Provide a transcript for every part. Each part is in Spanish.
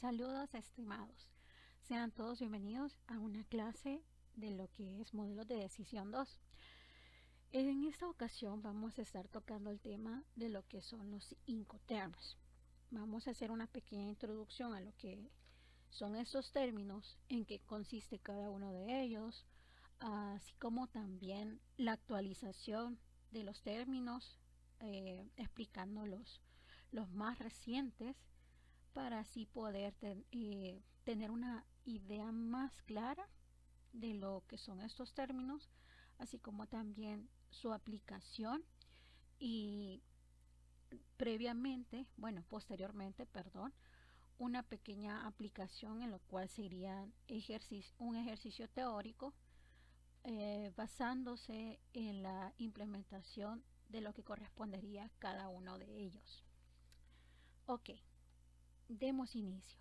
Saludos estimados, sean todos bienvenidos a una clase de lo que es modelos de decisión 2. En esta ocasión vamos a estar tocando el tema de lo que son los Incoterms. Vamos a hacer una pequeña introducción a lo que son estos términos, en qué consiste cada uno de ellos, así como también la actualización de los términos, explicando los más recientes para así poder tener una idea más clara de lo que son estos términos, así como también su aplicación y posteriormente, una pequeña aplicación en lo cual sería un ejercicio teórico basándose en la implementación de lo que correspondería a cada uno de ellos. Ok, demos inicio.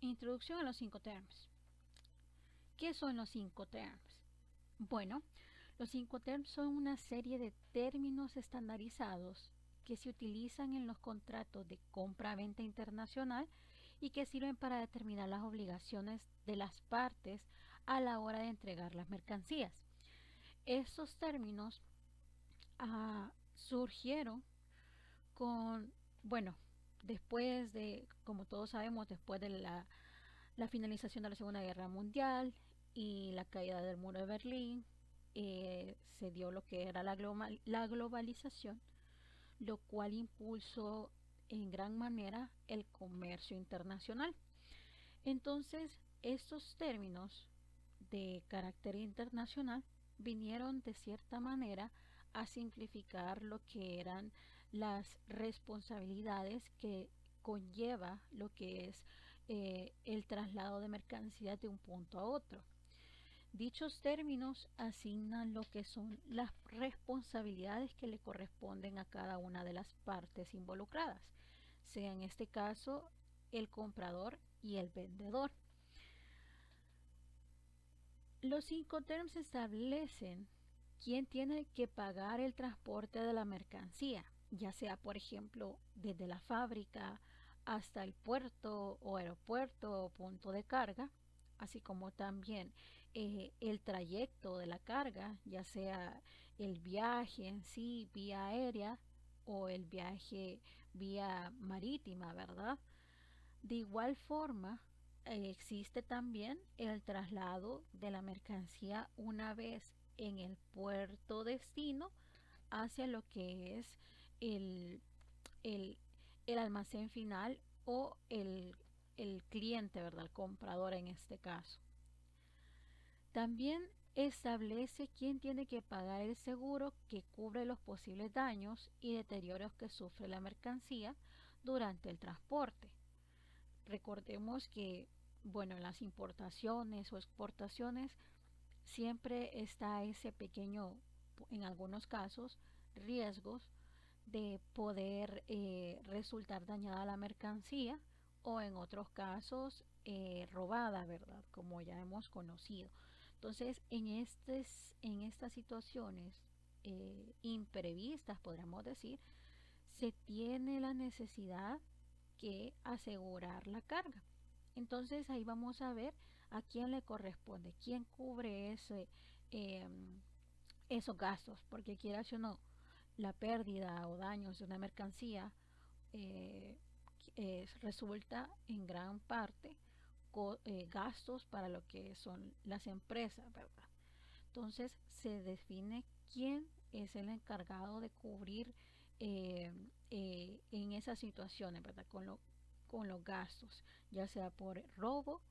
Introducción a los Incoterms. ¿Qué son los Incoterms? Bueno, los Incoterms son una serie de términos estandarizados que se utilizan en los contratos de compra-venta internacional y que sirven para determinar las obligaciones de las partes a la hora de entregar las mercancías. Estos términos surgieron después de, como todos sabemos, después de la finalización de la Segunda Guerra Mundial y la caída del muro de Berlín, se dio lo que era la globalización, lo cual impulsó en gran manera el comercio internacional. Entonces, estos términos de carácter internacional vinieron de cierta manera a simplificar lo que eran las responsabilidades que conlleva lo que es el traslado de mercancías de un punto a otro. Dichos términos asignan lo que son las responsabilidades que le corresponden a cada una de las partes involucradas, sea en este caso el comprador y el vendedor. Los Incoterms establecen quién tiene que pagar el transporte de la mercancía, ya sea por ejemplo desde la fábrica hasta el puerto o aeropuerto o punto de carga, así como también el trayecto de la carga, ya sea el viaje en sí vía aérea o el viaje vía marítima, ¿verdad? De igual forma, existe también el traslado de la mercancía una vez en el puerto destino hacia lo que es el, el, el almacén final o el cliente, ¿verdad? El comprador en este caso. También establece quién tiene que pagar el seguro que cubre los posibles daños y deterioros que sufre la mercancía durante el transporte. Recordemos que, en las importaciones o exportaciones siempre está ese pequeño, en algunos casos, riesgos de poder resultar dañada la mercancía o en otros casos robada, ¿verdad? Como ya hemos conocido. Entonces, en estas situaciones imprevistas, podríamos decir, se tiene la necesidad que asegurar la carga. Entonces ahí vamos a ver a quién le corresponde, quién cubre eh, esos gastos, porque quieras o no, la pérdida o daños de una mercancía eh, resulta en gran parte gastos para lo que son las empresas, ¿verdad? Entonces se define quién es el encargado de cubrir en esas situaciones, ¿verdad? Con los gastos, ya sea por robo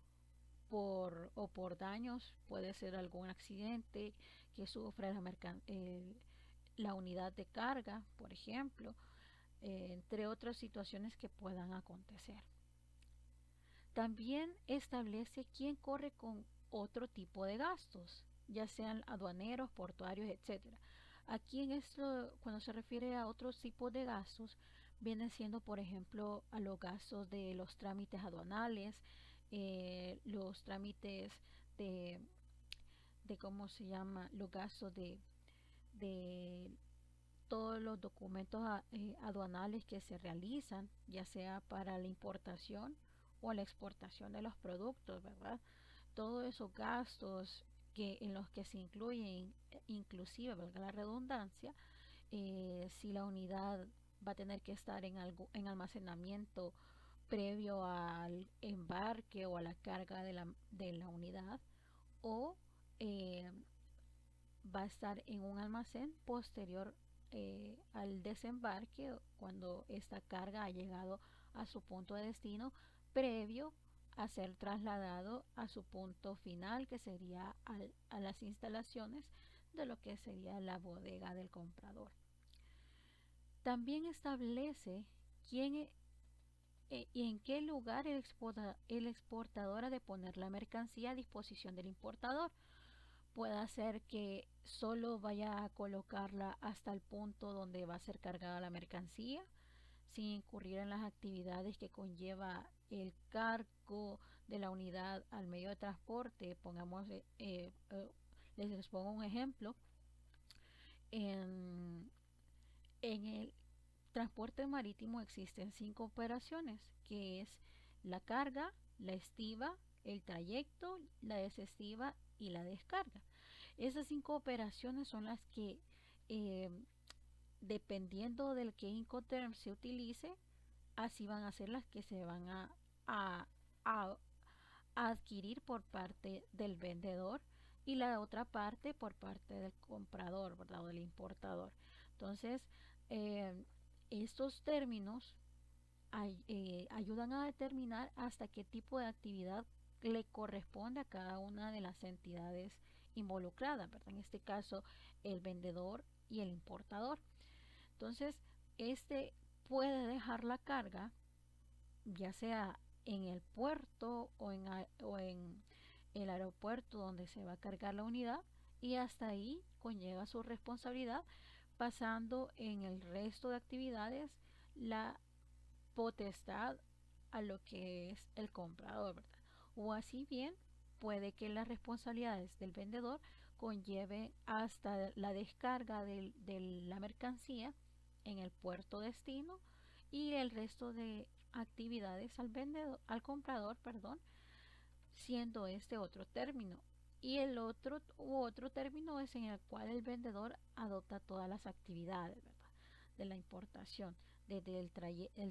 o por daños, puede ser algún accidente que sufra la unidad de carga, por ejemplo, entre otras situaciones que puedan acontecer. También establece quién corre con otro tipo de gastos, ya sean aduaneros, portuarios, etcétera. Aquí en esto, cuando se refiere a otros tipos de gastos, vienen siendo, por ejemplo, a los gastos de los trámites aduanales, los trámites de, ¿cómo se llama? Los gastos de todo los documentos aduanales que se realizan, ya sea para la importación o la exportación de los productos, ¿verdad? Todos esos gastos en los que se incluyen, inclusive, valga la redundancia, si la unidad va a tener que estar en almacenamiento previo al embarque o a la carga de la unidad, o eh, va a estar en un almacén posterior al desembarque, cuando esta carga ha llegado a su punto de destino, previo a ser trasladado a su punto final, que sería a las instalaciones de lo que sería la bodega del comprador. También establece quién y en qué lugar el exportador ha de poner la mercancía a disposición del importador. Puede ser que solo vaya a colocarla hasta el punto donde va a ser cargada la mercancía, sin incurrir en las actividades que conlleva el cargo de la unidad al medio de transporte. Pongamos, les pongo un ejemplo. En, en el transporte marítimo existen 5 operaciones, que es la carga, la estiva, el trayecto, la desestiva y la descarga. Esas 5 operaciones son las que, eh, dependiendo del que Incoterm se utilice, así van a ser las que se van a, a, a adquirir por parte del vendedor, y la otra parte por parte del comprador, ¿verdad? O del importador. Entonces, eh, estos términos ayudan a determinar hasta qué tipo de actividad le corresponde a cada una de las entidades involucradas, ¿verdad? En este caso, el vendedor y el importador. Entonces, este puede dejar la carga, ya sea en el puerto o en el aeropuerto donde se va a cargar la unidad, y hasta ahí conlleva su responsabilidad, pasando en el resto de actividades la potestad a lo que es el comprador, ¿verdad? O así bien, puede que las responsabilidades del vendedor conlleve hasta la descarga de la mercancía en el puerto destino, y el resto de actividades al comprador, perdón, siendo este otro término. Y el otro término es en el cual el vendedor adopta todas las actividades, ¿verdad? De la importación, desde el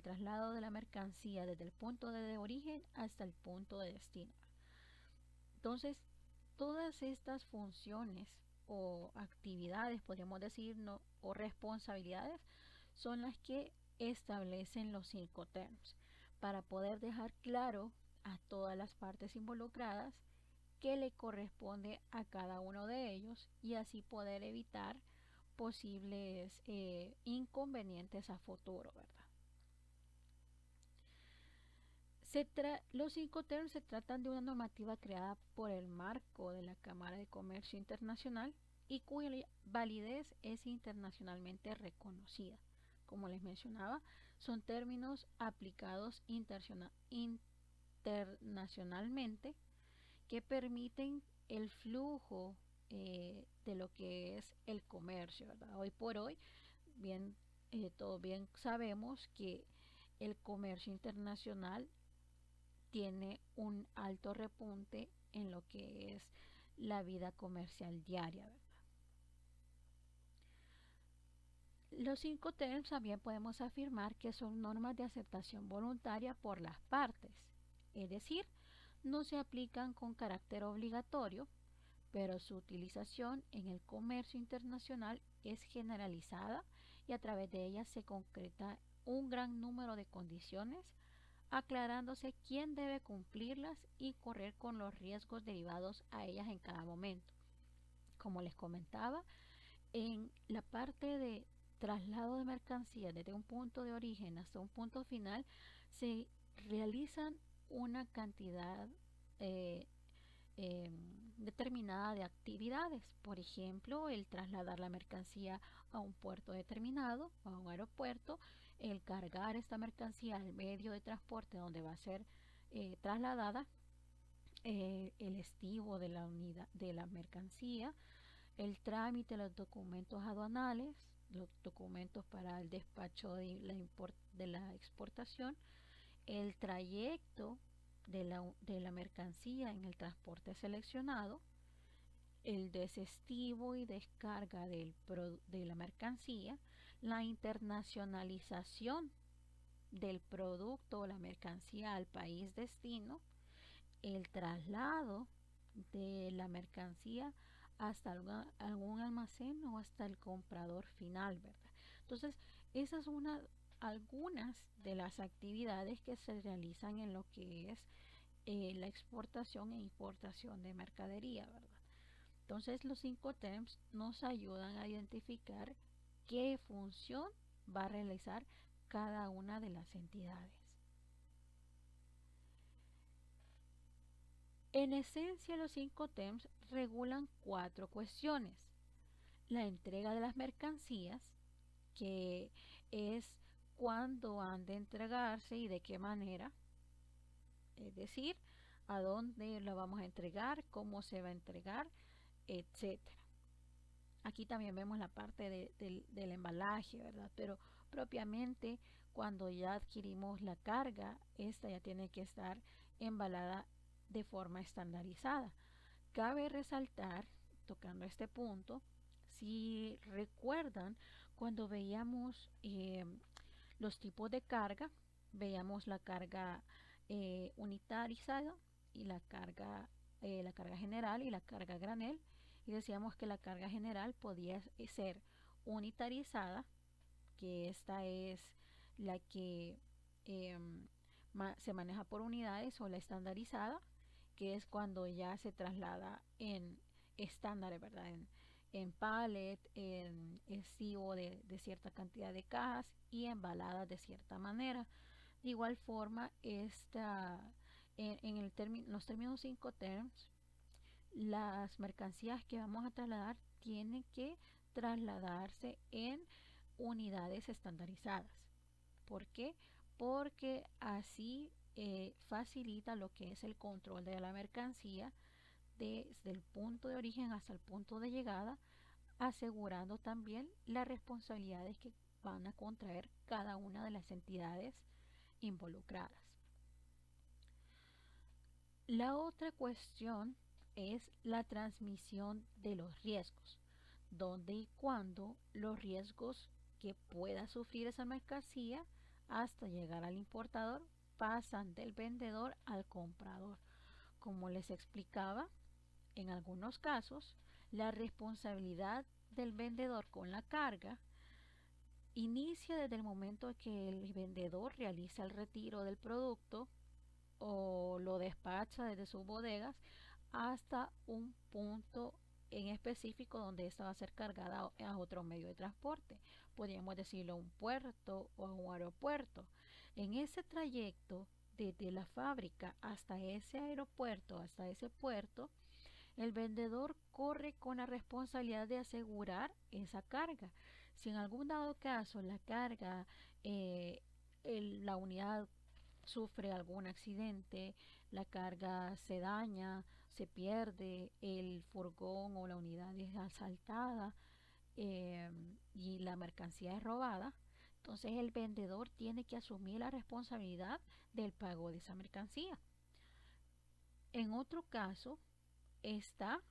traslado de la mercancía desde el punto de origen hasta el punto de destino. Entonces, todas estas funciones o actividades, podríamos decir, no, o responsabilidades, son las que establecen los 5 terms, para poder dejar claro a todas las partes involucradas qué le corresponde a cada uno de ellos, y así poder evitar posibles inconvenientes a futuro, ¿verdad? Los 5 terms se tratan de una normativa creada por el marco de la Cámara de Comercio Internacional y cuya validez es internacionalmente reconocida. Como les mencionaba, son términos aplicados internacionalmente, que permiten el flujo de lo que es el comercio, ¿verdad? Hoy por hoy, bien, todos bien sabemos que el comercio internacional tiene un alto repunte en lo que es la vida comercial diaria, ¿verdad? Los 5 terms también podemos afirmar que son normas de aceptación voluntaria por las partes, es decir, no se aplican con carácter obligatorio, pero su utilización en el comercio internacional es generalizada, y a través de ellas se concreta un gran número de condiciones, aclarándose quién debe cumplirlas y correr con los riesgos derivados a ellas en cada momento. Como les comentaba, en la parte de traslado de mercancías desde un punto de origen hasta un punto final, se realizan una cantidad eh, eh, determinada de actividades. Por ejemplo, el trasladar la mercancía a un puerto determinado, a un aeropuerto, el cargar esta mercancía al medio de transporte donde va a ser trasladada, el estivo de la unidad de la mercancía, el trámite de los documentos aduanales, los documentos para el despacho de la exportación, el trayecto de la mercancía en el transporte seleccionado, el desestivo y descarga de la mercancía, la internacionalización del producto o la mercancía al país destino, el traslado de la mercancía hasta algún almacén o hasta el comprador final, ¿verdad? Entonces, esas son algunas de las actividades que se realizan en lo que es la exportación e importación de mercadería, ¿verdad? Entonces, los 5 TEMS nos ayudan a identificar qué función va a realizar cada una de las entidades. En esencia, los 5 TEMS regulan 4 cuestiones. La entrega de las mercancías, que es cuándo han de entregarse y de qué manera, es decir, a dónde la vamos a entregar, cómo se va a entregar, etcétera. Aquí también vemos la parte del embalaje, ¿verdad? Pero propiamente cuando ya adquirimos la carga, esta ya tiene que estar embalada de forma estandarizada. Cabe resaltar, tocando este punto, si recuerdan, cuando veíamos los tipos de carga, veíamos la carga unitarizada y la carga general y la carga granel, y decíamos que la carga general podía ser unitarizada, que esta es la que eh, se maneja por unidades, o la estandarizada, que es cuando ya se traslada en estándares, ¿verdad? En pallet, en estivo de cierta cantidad de cajas y embaladas de cierta manera. De igual forma, los términos 5 TEMS, las mercancías que vamos a trasladar tienen que trasladarse en unidades estandarizadas. ¿Por qué? Porque así facilita lo que es el control de la mercancía desde el punto de origen hasta el punto de llegada, asegurando también las responsabilidades que van a contraer cada una de las entidades involucradas. La otra cuestión es la transmisión de los riesgos, donde y cuándo los riesgos que pueda sufrir esa mercancía hasta llegar al importador pasan del vendedor al comprador. Como les explicaba, en algunos casos, la responsabilidad del vendedor con la carga inicia desde el momento en que el vendedor realiza el retiro del producto o lo despacha desde sus bodegas hasta un punto en específico donde esta va a ser cargada a otro medio de transporte. Podríamos decirlo un puerto o un aeropuerto. En ese trayecto, desde la fábrica hasta ese aeropuerto, hasta ese puerto, el vendedor corre con la responsabilidad de asegurar esa carga. Si en algún dado caso la carga, eh, la unidad sufre algún accidente, la carga se daña, se pierde, el furgón o la unidad es asaltada eh, y la mercancía es robada, entonces el vendedor tiene que asumir la responsabilidad del pago de esa mercancía. En otro caso está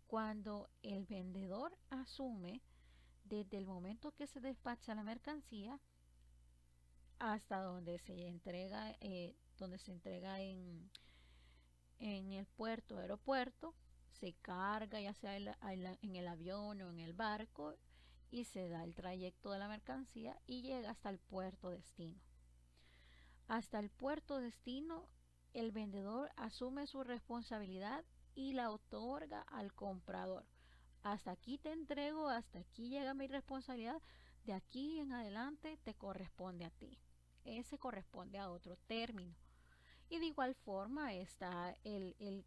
cuando el vendedor asume desde el momento que se despacha la mercancía hasta donde se entrega en el puerto, aeropuerto, se carga ya sea en el avión o en el barco y se da el trayecto de la mercancía y llega hasta el puerto destino. Hasta el puerto destino, el vendedor asume su responsabilidad y la otorga al comprador. Hasta aquí te entrego, hasta aquí llega mi responsabilidad, de aquí en adelante te corresponde a ti. Ese corresponde a otro término. Y de igual forma está el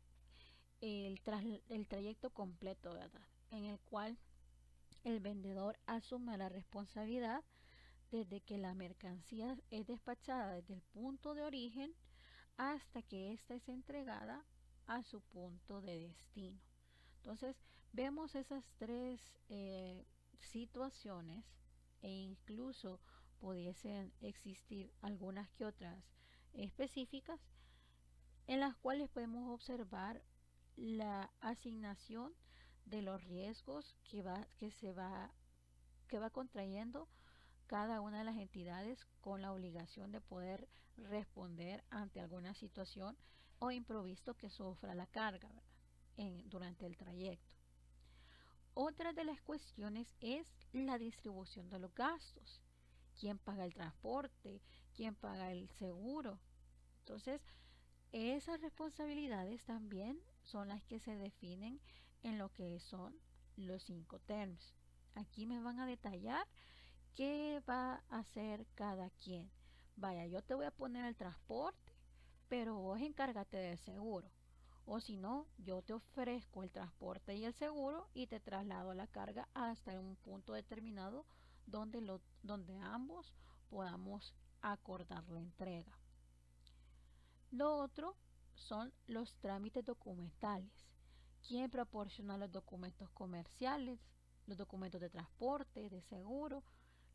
trayecto completo, ¿verdad? En el cual el vendedor asume la responsabilidad desde que la mercancía es despachada desde el punto de origen hasta que ésta es entregada a su punto de destino. Entonces, vemos esas tres situaciones e incluso pudiesen existir algunas que otras específicas en las cuales podemos observar la asignación de los riesgos que va contrayendo cada una de las entidades con la obligación de poder responder ante alguna situación o imprevisto que sufra la carga, ¿verdad? Durante el trayecto. Otra de las cuestiones es la distribución de los gastos. ¿Quién paga el transporte? ¿Quién paga el seguro? Entonces, esas responsabilidades también son las que se definen en lo que son los 5 terms. Aquí me van a detallar qué va a hacer cada quien. Vaya, yo te voy a poner el transporte, pero vos encárgate del seguro. O si no, yo te ofrezco el transporte y el seguro y te traslado la carga hasta un punto determinado donde ambos podamos acordar la entrega. Lo otro son los trámites documentales. ¿Quién proporciona los documentos comerciales, los documentos de transporte, de seguro?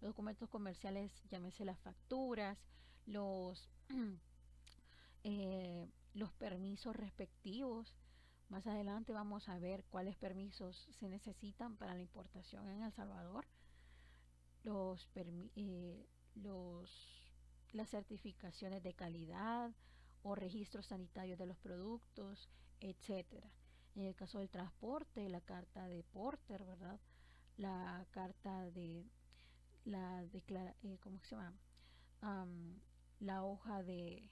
Los documentos comerciales, llámese las facturas, los, los permisos respectivos. Más adelante vamos a ver cuáles permisos se necesitan para la importación en El Salvador. Los, los las certificaciones de calidad o registros sanitarios de los productos, etcétera. En el caso del transporte, la carta de Porter, ¿verdad? La carta de ¿cómo se llama? Um, la hoja de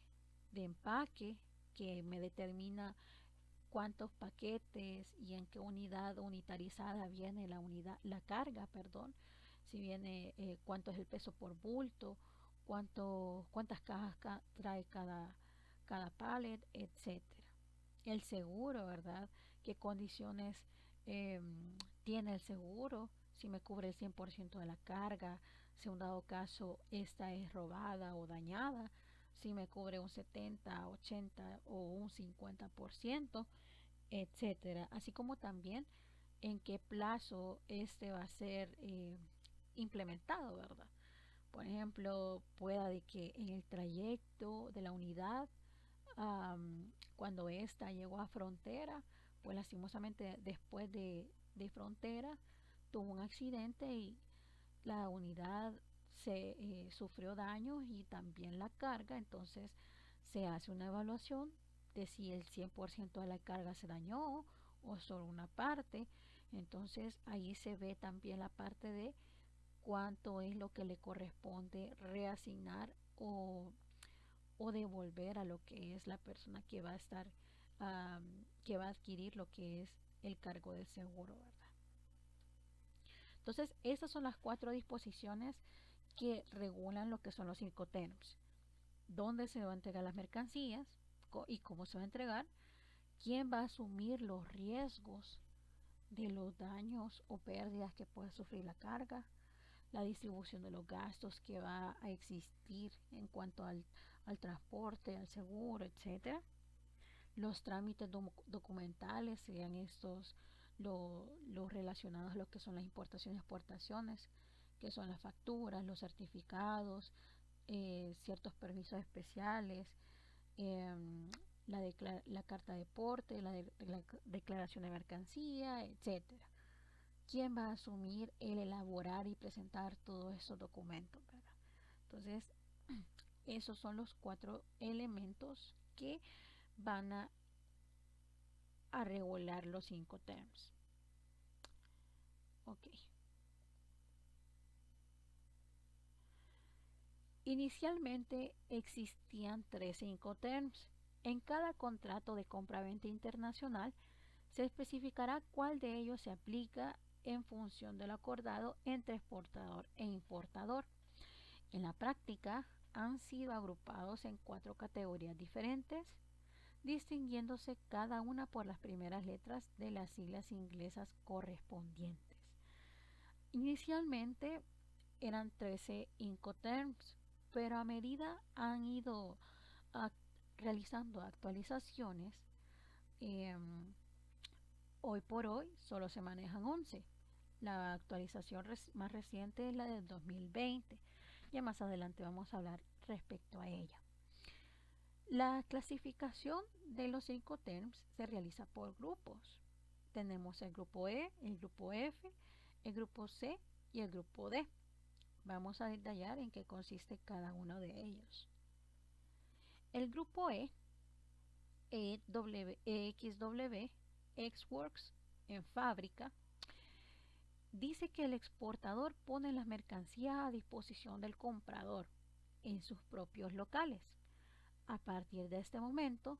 empaque que me determina cuántos paquetes y en qué unidad unitarizada viene la carga, perdón, si viene cuánto es el peso por bulto, cuántas cajas trae cada pallet, etcétera. El seguro, ¿verdad? ¿Qué condiciones eh, tiene el seguro? Si me cubre el 100% de la carga, si en dado caso esta es robada o dañada, si me cubre un 70, 80 o un 50%, etcétera. Así como también en qué plazo este va a ser implementado, ¿verdad? Por ejemplo, pueda de que en el trayecto de la unidad, cuando ésta llegó a frontera, pues lastimosamente después de frontera tuvo un accidente y la unidad sufrió daños y también la carga. Entonces se hace una evaluación de si el 100% de la carga se dañó o solo una parte. Entonces ahí se ve también la parte de cuánto es lo que le corresponde reasignar o devolver a lo que es la persona que va a estar, que va a adquirir lo que es el cargo del seguro, ¿verdad? Entonces, esas son las 4 disposiciones que regulan lo que son los 5 terms. Dónde se van a entregar las mercancías y cómo se va a entregar, quién va a asumir los riesgos de los daños o pérdidas que pueda sufrir la carga, la distribución de los gastos que va a existir en cuanto al transporte, al seguro, etcétera. Los trámites documentales, sean estos los relacionados a lo que son las importaciones y exportaciones, que son las facturas, los certificados, ciertos permisos especiales, eh, la carta de porte, la declaración de mercancía, etcétera. ¿Quién va a asumir el elaborar y presentar todos esos documentos, ¿verdad? Entonces, esos son los 4 elementos que van a regular los 5 terms. Ok. Inicialmente existían 3 5 terms. En cada contrato de compra-venta internacional se especificará cuál de ellos se aplica en función de lo acordado entre exportador e importador. En la práctica han sido agrupados en 4 categorías diferentes, distinguiéndose cada una por las primeras letras de las siglas inglesas correspondientes. Inicialmente eran 13 Incoterms, pero a medida han ido realizando actualizaciones, hoy por hoy solo se manejan 11. La actualización más reciente es la del 2020. Ya más adelante vamos a hablar respecto a ella. La clasificación de los 5 terms se realiza por grupos. Tenemos el grupo E, el grupo F, el grupo C y el grupo D. Vamos a detallar en qué consiste cada uno de ellos. El grupo E, EXW, Xworks, en fábrica, dice que el exportador pone las mercancías a disposición del comprador en sus propios locales. A partir de este momento,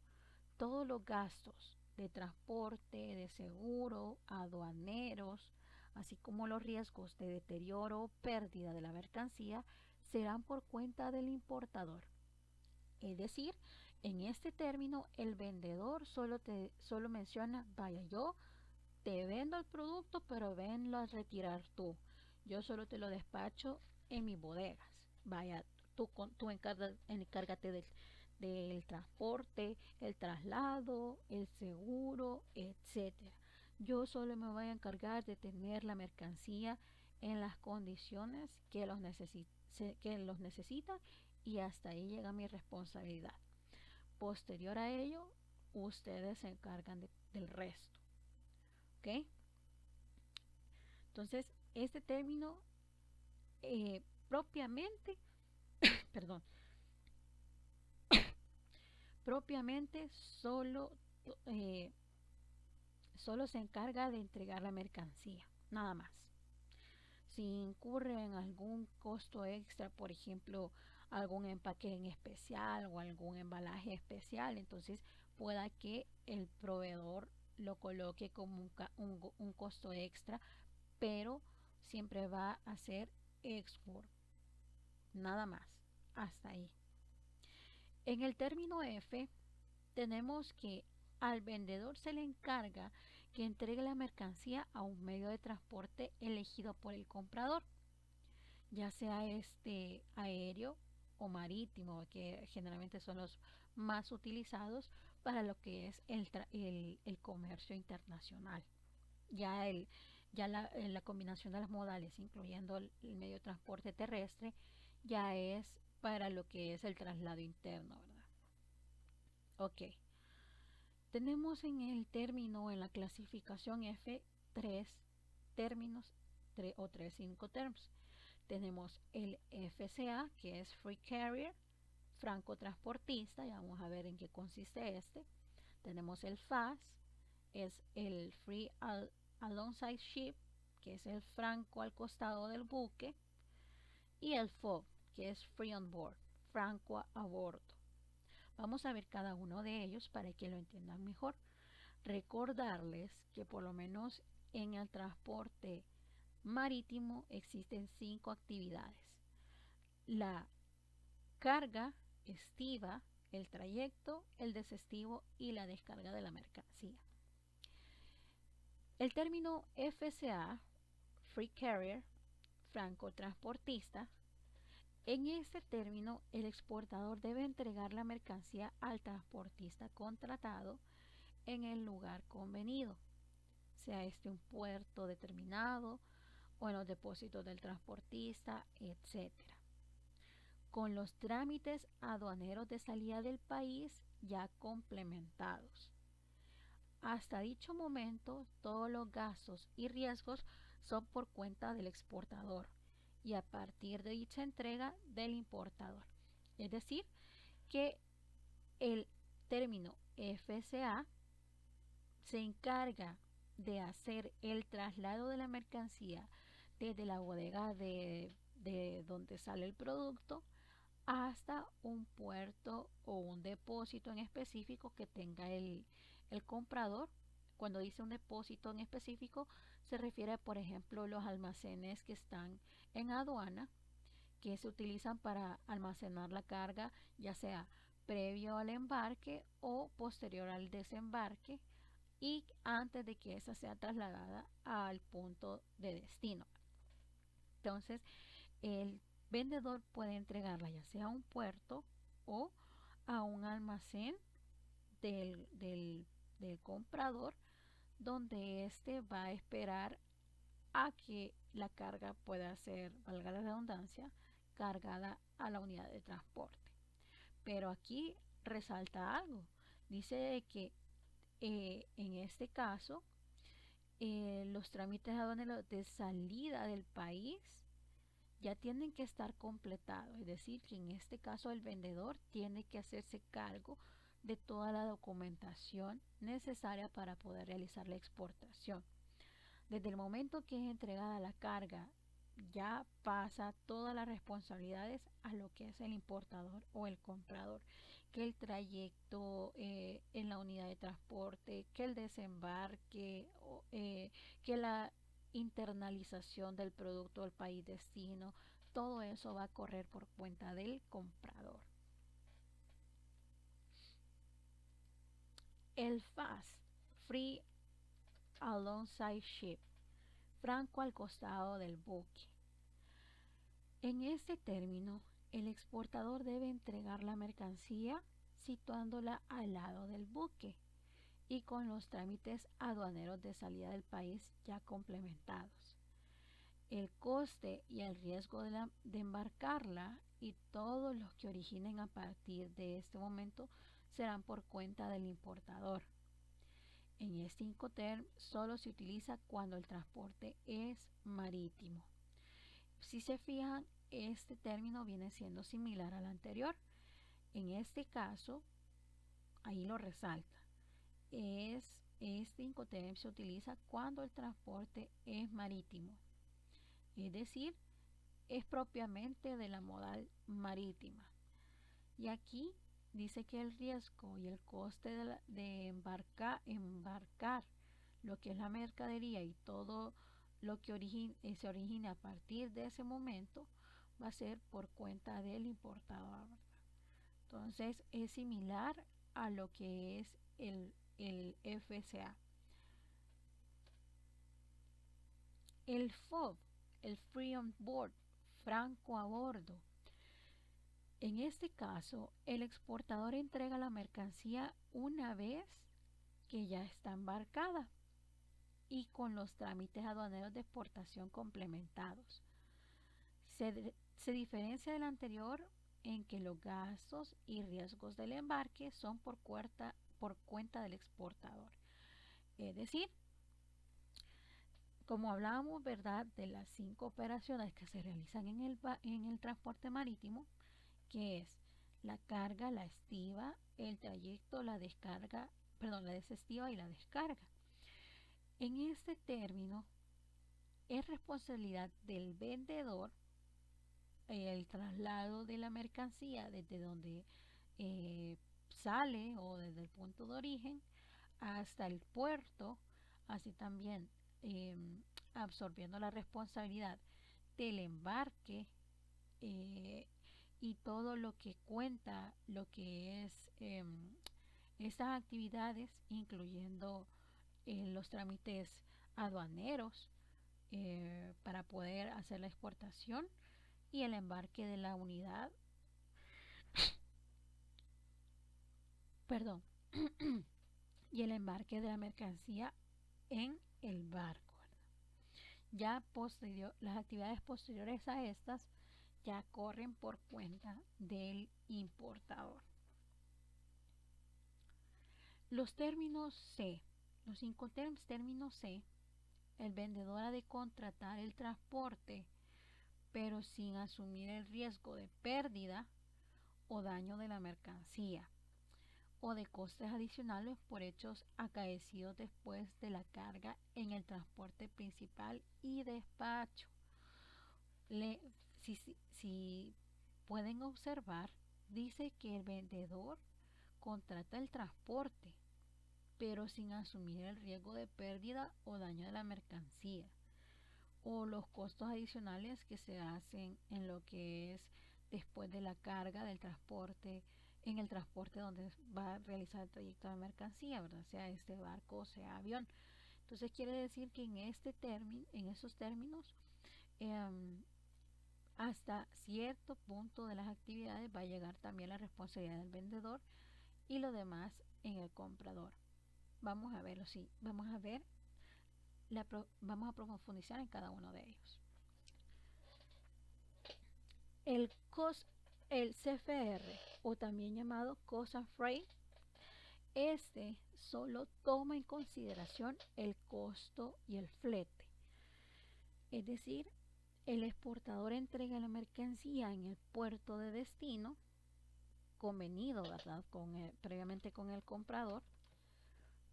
todos los gastos de transporte, de seguro, aduaneros, así como los riesgos de deterioro o pérdida de la mercancía, serán por cuenta del importador. Es decir, en este término el vendedor solo menciona, vaya, yo te vendo el producto, pero venlo a retirar tú. Yo solo te lo despacho en mis bodegas. Vaya, tú encárgate del transporte, el traslado, el seguro, etcétera. Yo solo me voy a encargar de tener la mercancía en las condiciones que los necesitan y hasta ahí llega mi responsabilidad. Posterior a ello, ustedes se encargan del resto. ¿Ok? Entonces, este término propiamente, perdón, propiamente eh, solo se encarga de entregar la mercancía, nada más. Si incurre en algún costo extra, por ejemplo, algún empaque en especial o algún embalaje especial, entonces pueda que el proveedor lo coloque como un costo extra, pero siempre va a ser export, nada más, hasta ahí. En el término F tenemos que al vendedor se le encarga que entregue la mercancía a un medio de transporte elegido por el comprador, ya sea este aéreo o marítimo, que generalmente son los más utilizados para lo que es el comercio internacional. Ya, la combinación de las modales, incluyendo el medio de transporte terrestre, ya es para lo que es el traslado interno, ¿verdad? Ok. Tenemos en el término, en la clasificación F, tres términos o 5 terms. Tenemos el FCA, que es Free Carrier, franco transportista, ya vamos a ver en qué consiste este. Tenemos el FAS, es el Free Alongside Ship, que es el franco al costado del buque. Y el FOB, que es Free on Board, franco a bordo. Vamos a ver cada uno de ellos para que lo entiendan mejor. Recordarles que por lo menos en el transporte marítimo existen 5 actividades: la carga, estiva, el trayecto, el desestivo y la descarga de la mercancía. El término FCA, Free Carrier, franco transportista, en este término el exportador debe entregar la mercancía al transportista contratado en el lugar convenido, sea este un puerto determinado o en los depósitos del transportista, etc., con los trámites aduaneros de salida del país ya complementados. Hasta dicho momento, todos los gastos y riesgos son por cuenta del exportador y a partir de dicha entrega del importador. Es decir, que el término FCA se encarga de hacer el traslado de la mercancía desde la bodega de donde sale el producto hasta un puerto o un depósito en específico que tenga el comprador. Cuando dice un depósito en específico, se refiere a, por ejemplo, los almacenes que están en aduana, que se utilizan para almacenar la carga, ya sea previo al embarque o posterior al desembarque y antes de que esa sea trasladada al punto de destino. Entonces, el vendedor puede entregarla ya sea a un puerto o a un almacén del comprador, donde éste va a esperar a que la carga pueda ser, valga la redundancia, cargada a la unidad de transporte. Pero aquí resalta algo. Dice que en este caso los trámites aduaneros de salida del país ya tienen que estar completados. Es decir, que en este caso el vendedor tiene que hacerse cargo de toda la documentación necesaria para poder realizar la exportación. Desde el momento que es entregada la carga, ya pasa todas las responsabilidades a lo que es el importador o el comprador, que el trayecto en la unidad de transporte, que el desembarque, que la internalización del producto al país destino, todo eso va a correr por cuenta del comprador. El FAS, Free Alongside Ship, franco al costado del buque. En este término, el exportador debe entregar la mercancía situándola al lado del buque y con los trámites aduaneros de salida del país ya complementados. El coste y el riesgo de embarcarla y todos los que originen a partir de este momento serán por cuenta del importador. En este Incoterm solo se utiliza cuando el transporte es marítimo. Si se fijan, este término viene siendo similar al anterior. En este caso, ahí lo resalta, este Incoterm se utiliza cuando el transporte es marítimo, es decir, es propiamente de la modal marítima. Y aquí dice que el riesgo y el coste de embarcar lo que es la mercadería y todo lo que se origina a partir de ese momento va a ser por cuenta del importador. Entonces es similar a lo que es el FCA. El FOB, el Free on Board, franco a bordo. En este caso, el exportador entrega la mercancía una vez que ya está embarcada y con los trámites aduaneros de exportación complementados. Se diferencia del anterior en que los gastos y riesgos del embarque son por cuenta del exportador. Es decir, como hablábamos, ¿verdad?, de las 5 operaciones que se realizan en el transporte marítimo, que es la carga, la estiva, el trayecto, la descarga, perdón, la desestiva y la descarga. En este término, es responsabilidad del vendedor el traslado de la mercancía desde donde sale o desde el punto de origen hasta el puerto, así también absorbiendo la responsabilidad del embarque y todo lo que cuenta lo que es estas actividades, incluyendo los trámites aduaneros para poder hacer la exportación y el embarque de la unidad, perdón, y el embarque de la mercancía en el barco. Ya las actividades posteriores a estas ya corren por cuenta del importador. Los términos C, los Incoterms término C, el vendedor ha de contratar el transporte, pero sin asumir el riesgo de pérdida o daño de la mercancía o de costes adicionales por hechos acaecidos después de la carga en el transporte principal y despacho. Si pueden observar, dice que el vendedor contrata el transporte, pero sin asumir el riesgo de pérdida o daño de la mercancía o los costos adicionales que se hacen en lo que es después de la carga del transporte, en el transporte donde va a realizar el trayecto de mercancía, ¿verdad?, sea este barco o sea avión. Entonces quiere decir que en esos términos, hasta cierto punto de las actividades va a llegar también la responsabilidad del vendedor y lo demás en el comprador. Vamos a verlo, sí, vamos a ver vamos a profundizar en cada uno de ellos. El cost, el CFR, o también llamado Cost of Freight, este solo toma en consideración el costo y el flete. Es decir, el exportador entrega la mercancía en el puerto de destino, convenido, ¿verdad?, previamente con el comprador,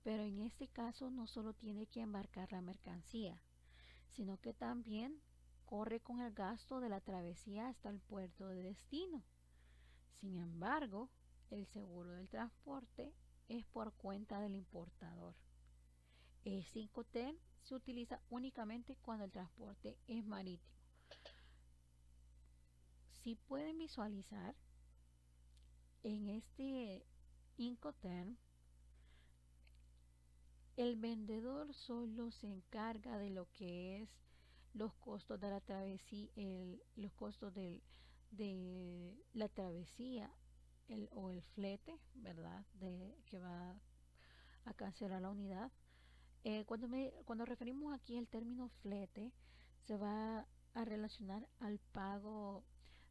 pero en este caso no solo tiene que embarcar la mercancía, sino que también corre con el gasto de la travesía hasta el puerto de destino. Sin embargo, el seguro del transporte es por cuenta del importador. El 5TEN se utiliza únicamente cuando el transporte es marítimo. Si pueden visualizar, en este Incoterm, el vendedor solo se encarga de lo que es los costos de la travesía, los costos de la travesía o el flete, ¿verdad? Que va a cancelar la unidad. Cuando referimos aquí el término flete, se va a relacionar al pago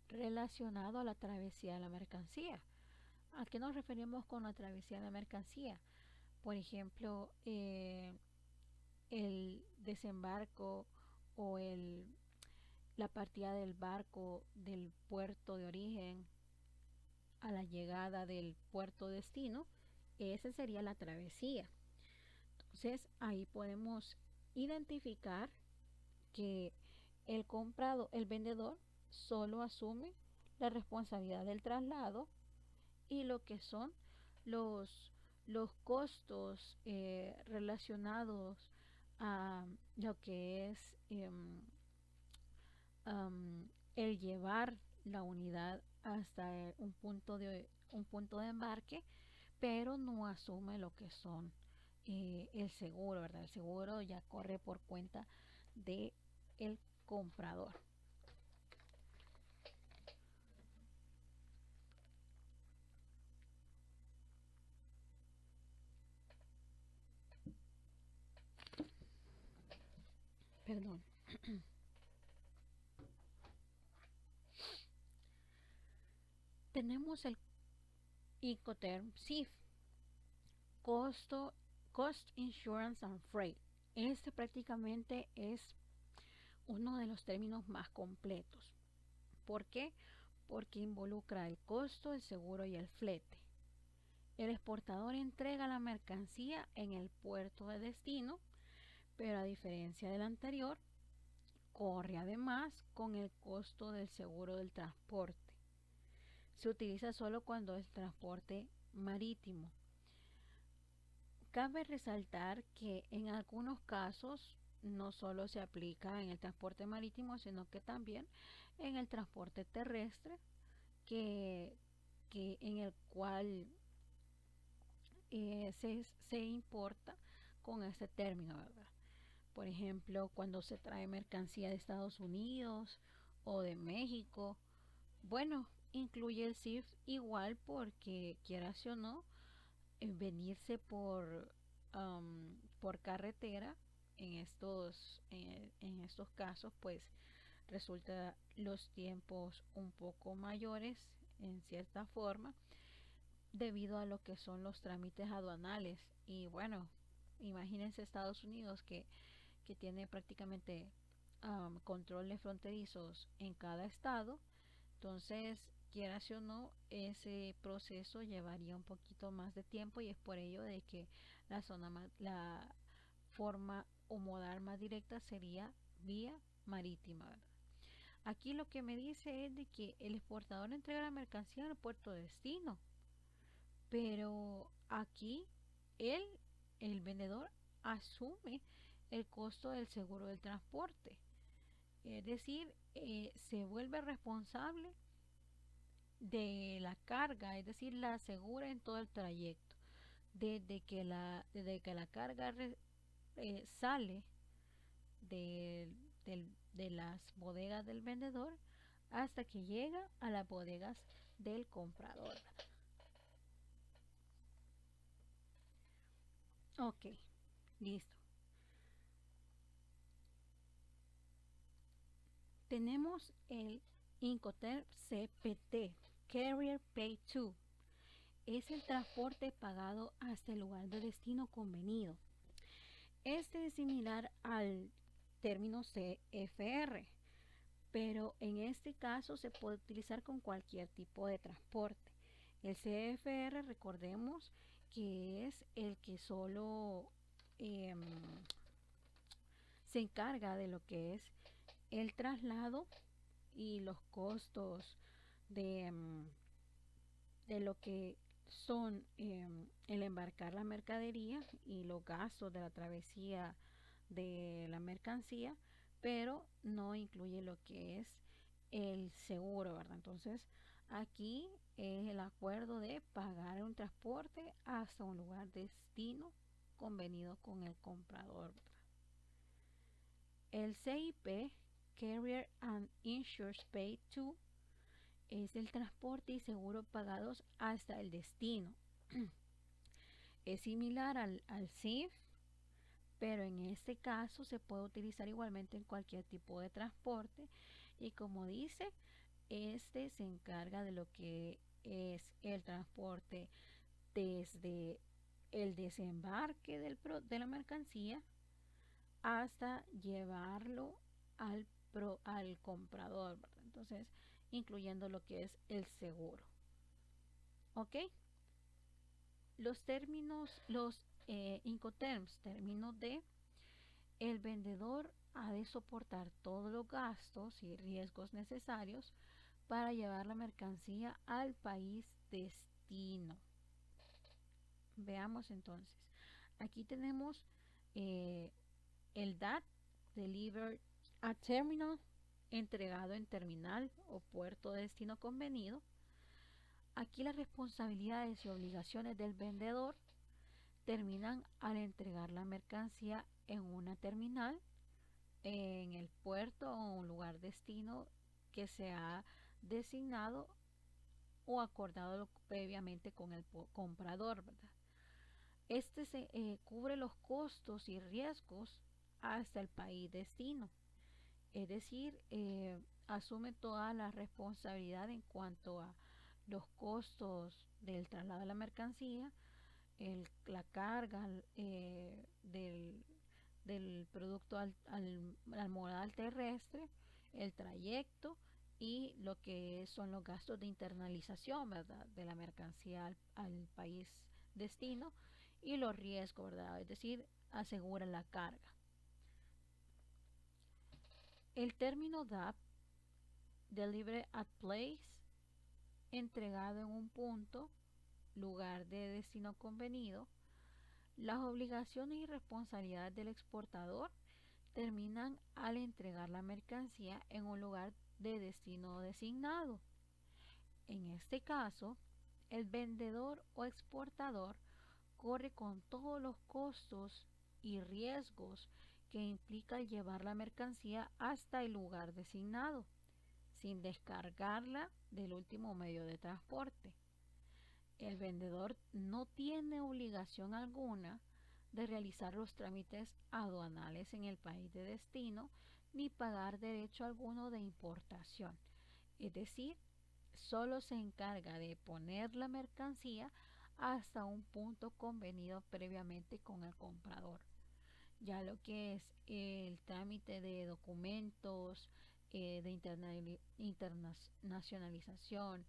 relacionado a la travesía de la mercancía. ¿A qué nos referimos con la travesía de la mercancía? Por ejemplo, el desembarco o la partida del barco del puerto de origen a la llegada del puerto destino, esa sería la travesía. Entonces ahí podemos identificar que el vendedor solo asume la responsabilidad del traslado y lo que son los, los costos relacionados a lo que es el llevar la unidad hasta un punto de embarque, pero no asume lo que son el seguro, ¿verdad? El seguro ya corre por cuenta de el comprador. Perdón. Tenemos el Incoterm CIF, Cost Insurance and Freight. Este prácticamente es uno de los términos más completos. ¿Por qué? Porque involucra el costo, el seguro y el flete. El exportador entrega la mercancía en el puerto de destino, pero a diferencia del anterior, corre además con el costo del seguro del transporte. Se utiliza solo cuando es transporte marítimo. Cabe resaltar que en algunos casos no solo se aplica en el transporte marítimo, sino que también en el transporte terrestre, que en el cual se importa con este término, ¿verdad? Por ejemplo, cuando se trae mercancía de Estados Unidos o de México, bueno, incluye el CIF igual porque quieras o no, venirse por carretera en estos casos, pues resulta los tiempos un poco mayores en cierta forma debido a lo que son los trámites aduanales. Y bueno, imagínense Estados Unidos que tiene prácticamente controles fronterizos en cada estado. Entonces, quieras o no, ese proceso llevaría un poquito más de tiempo y es por ello de que la forma o modal más directa sería vía marítima, ¿verdad? Aquí lo que me dice es de que el exportador entrega la mercancía en el puerto de destino, pero aquí él, el vendedor, asume el costo del seguro del transporte. Es decir, se vuelve responsable de la carga, es decir, la asegura en todo el trayecto, desde que la carga sale de, de las bodegas del vendedor hasta que llega a las bodegas del comprador. Ok, listo. Tenemos el Incoterm CPT, Carrier Pay To. Es el transporte pagado hasta el lugar de destino convenido. Este es similar al término CFR, pero en este caso se puede utilizar con cualquier tipo de transporte. El CFR, recordemos que es el que solo se encarga de lo que es el traslado y los costos de lo que son el embarcar la mercadería y los gastos de la travesía de la mercancía, pero no incluye lo que es el seguro, ¿verdad? Entonces, aquí es el acuerdo de pagar un transporte hasta un lugar de destino convenido con el comprador, ¿verdad? El CIP, Carrier and Insurance Paid To, es el transporte y seguro pagados hasta el destino. Es similar al CIF, pero en este caso se puede utilizar igualmente en cualquier tipo de transporte y como dice, este se encarga de lo que es el transporte desde el desembarque de la mercancía hasta llevarlo al comprador, ¿verdad? Entonces, incluyendo lo que es el seguro. ¿Ok? Los términos, los Incoterms, términos de el vendedor ha de soportar todos los gastos y riesgos necesarios para llevar la mercancía al país destino. Veamos entonces. Aquí tenemos el DAT, Delivered a Terminal, entregado en terminal o puerto de destino convenido. Aquí las responsabilidades y obligaciones del vendedor terminan al entregar la mercancía en una terminal, en el puerto o un lugar destino que se ha designado o acordado previamente con el comprador, ¿verdad? Este cubre los costos y riesgos hasta el país destino, es decir, asume toda la responsabilidad en cuanto a los costos del traslado de la mercancía, la carga del producto al modal terrestre, el trayecto y lo que son los gastos de internalización, ¿verdad? De la mercancía al país destino y los riesgos, ¿verdad? Es decir, asegura la carga. El término DAP, Delivered at Place, entregado en un punto, lugar de destino convenido. Las obligaciones y responsabilidades del exportador terminan al entregar la mercancía en un lugar de destino designado. En este caso, el vendedor o exportador corre con todos los costos y riesgos que implica llevar la mercancía hasta el lugar designado, sin descargarla del último medio de transporte. El vendedor no tiene obligación alguna de realizar los trámites aduanales en el país de destino ni pagar derecho alguno de importación. Es decir, solo se encarga de poner la mercancía hasta un punto convenido previamente con el comprador. Ya lo que es el trámite de documentos, de internacionalización,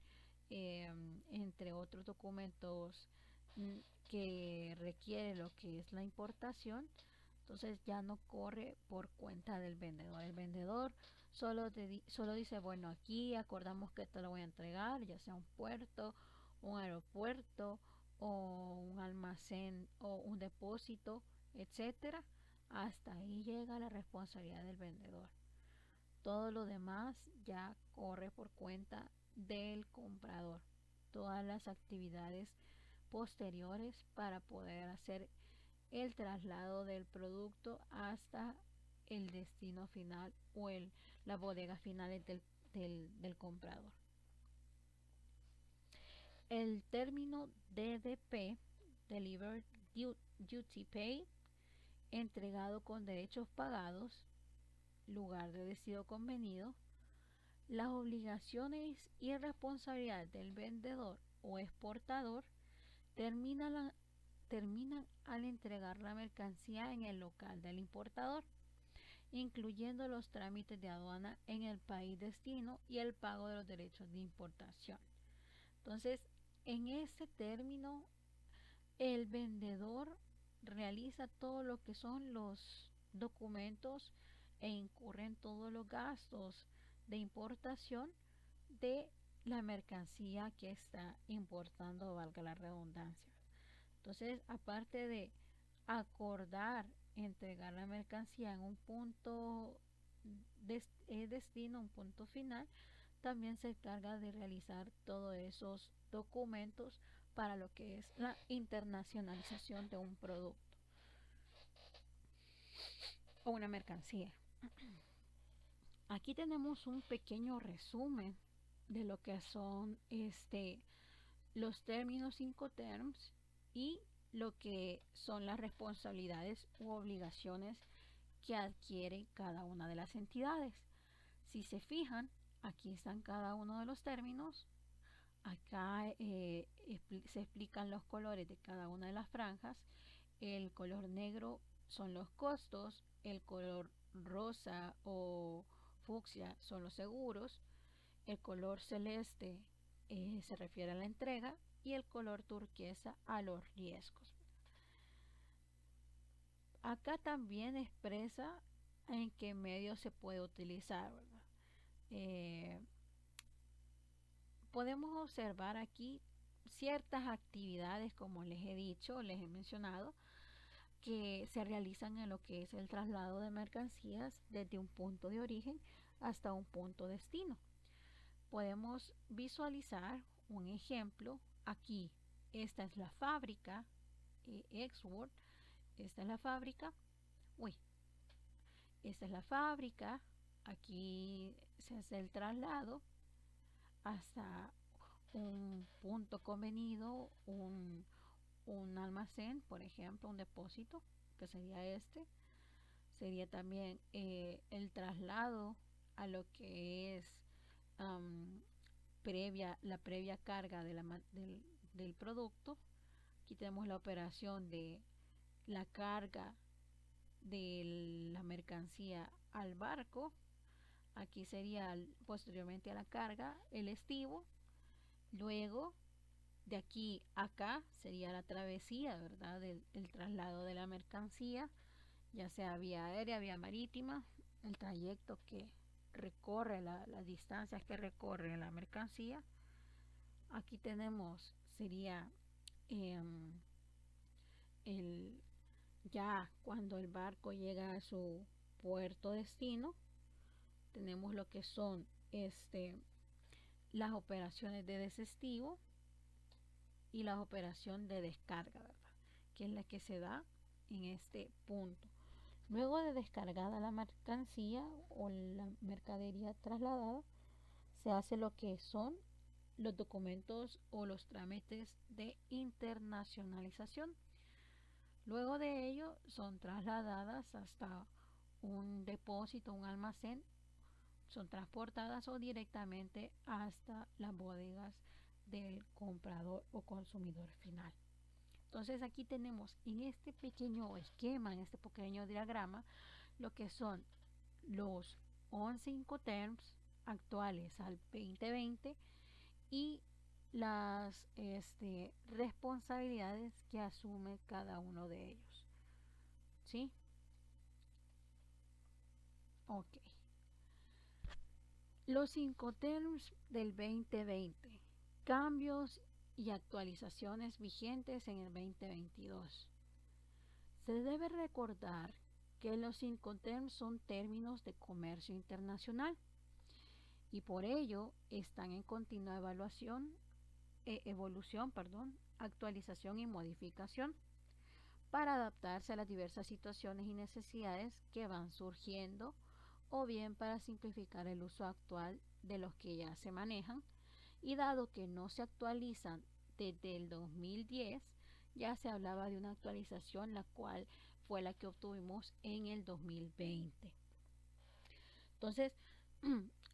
entre otros documentos que requiere lo que es la importación, entonces ya no corre por cuenta del vendedor. El vendedor solo dice, bueno, aquí acordamos que te lo voy a entregar, ya sea un puerto, un aeropuerto o un almacén o un depósito, etcétera. Hasta ahí llega la responsabilidad del vendedor. Todo lo demás ya corre por cuenta del comprador. Todas las actividades posteriores para poder hacer el traslado del producto hasta el destino final o la bodega final del comprador. El término DDP, Delivered Duty Paid, entregado con derechos pagados, lugar de destino convenido. Las obligaciones y responsabilidades del vendedor o exportador terminan, terminan al entregar la mercancía en el local del importador, incluyendo los trámites de aduana en el país destino y el pago de los derechos de importación. Entonces, en ese término, el vendedor realiza todo lo que son los documentos e incurre en todos los gastos de importación de la mercancía que está importando, valga la redundancia. Entonces, aparte de acordar entregar la mercancía en un punto de destino, un punto final, también se encarga de realizar todos esos documentos para lo que es la internacionalización de un producto o una mercancía. Aquí tenemos un pequeño resumen de lo que son los términos Incoterms y lo que son las responsabilidades u obligaciones que adquiere cada una de las entidades. Si se fijan, aquí están cada uno de los términos. Acá se explican los colores de cada una de las franjas. El color negro son los costos, el color rosa o fucsia son los seguros, el color celeste se refiere a la entrega y el color turquesa a los riesgos. Acá también expresa en qué medio se puede utilizar, ¿verdad? Eh, Podemos observar aquí ciertas actividades, como les he dicho, les he mencionado, que se realizan en lo que es el traslado de mercancías desde un punto de origen hasta un punto destino. Podemos visualizar un ejemplo aquí. Esta es la fábrica, Exworld. Esta es la fábrica. Uy, esta es la fábrica. Aquí se hace el traslado hasta un punto convenido, un almacén, por ejemplo, un depósito, que sería este. Sería también el traslado a lo que es um, la previa carga del producto. Aquí tenemos la operación de la carga de la mercancía al barco. Aquí sería posteriormente a la carga el estivo. Luego de aquí a acá sería la travesía, ¿verdad? El traslado de la mercancía, ya sea vía aérea, vía marítima, el trayecto que recorre, las distancias que recorre la mercancía. Aquí tenemos, sería eh, el, ya cuando el barco llega a su puerto destino, tenemos lo que son las operaciones de desestivo y la operación de descarga, ¿verdad? Que es la que se da en este punto. Luego de descargada la mercancía o la mercadería trasladada, se hace lo que son los documentos o los trámites de internacionalización. Luego de ello son trasladadas hasta un depósito, un almacén, son transportadas o directamente hasta las bodegas del comprador o consumidor final. Entonces aquí tenemos en este pequeño esquema, en este pequeño diagrama, lo que son los 11 Incoterms actuales al 2020 y las responsabilidades que asume cada uno de ellos. ¿Sí? Ok. Los Incoterms del 2020. Cambios y actualizaciones vigentes en el 2022. Se debe recordar que los Incoterms son términos de comercio internacional y por ello están en continua evolución, actualización y modificación para adaptarse a las diversas situaciones y necesidades que van surgiendo o bien para simplificar el uso actual de los que ya se manejan, y dado que no se actualizan desde el 2010, ya se hablaba de una actualización la cual fue la que obtuvimos en el 2020. Entonces,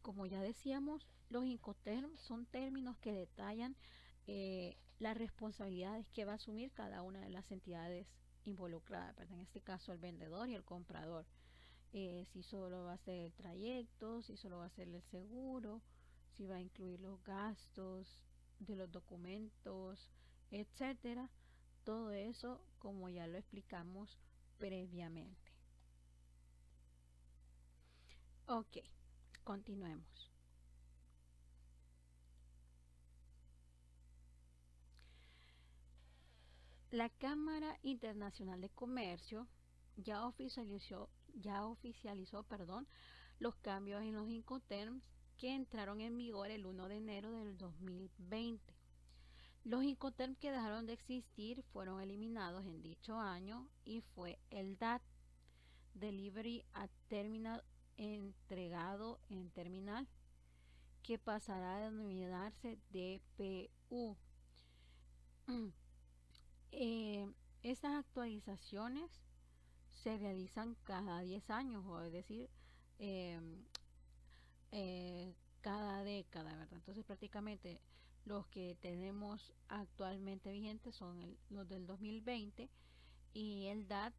Como ya decíamos, los Incoterms son términos que detallan las responsabilidades que va a asumir cada una de las entidades involucradas, ¿verdad? En este caso el vendedor y el comprador. Si solo va a ser el trayecto, si solo va a ser el seguro, si va a incluir los gastos de los documentos, etcétera. Todo eso, como ya lo explicamos previamente. Ok, continuemos. La Cámara Internacional de Comercio ya oficializó, perdón, los cambios en los Incoterms que entraron en vigor el 1 de enero del 2020. Los Incoterms que dejaron de existir fueron eliminados en dicho año y fue el DAT, Delivery at Terminal, entregado en terminal, que pasará a denominarse DPU. Eh, Estas actualizaciones se realizan cada 10 años, o es decir, eh, cada década, ¿verdad? Entonces prácticamente los que tenemos actualmente vigentes son los del 2020 y el DAT,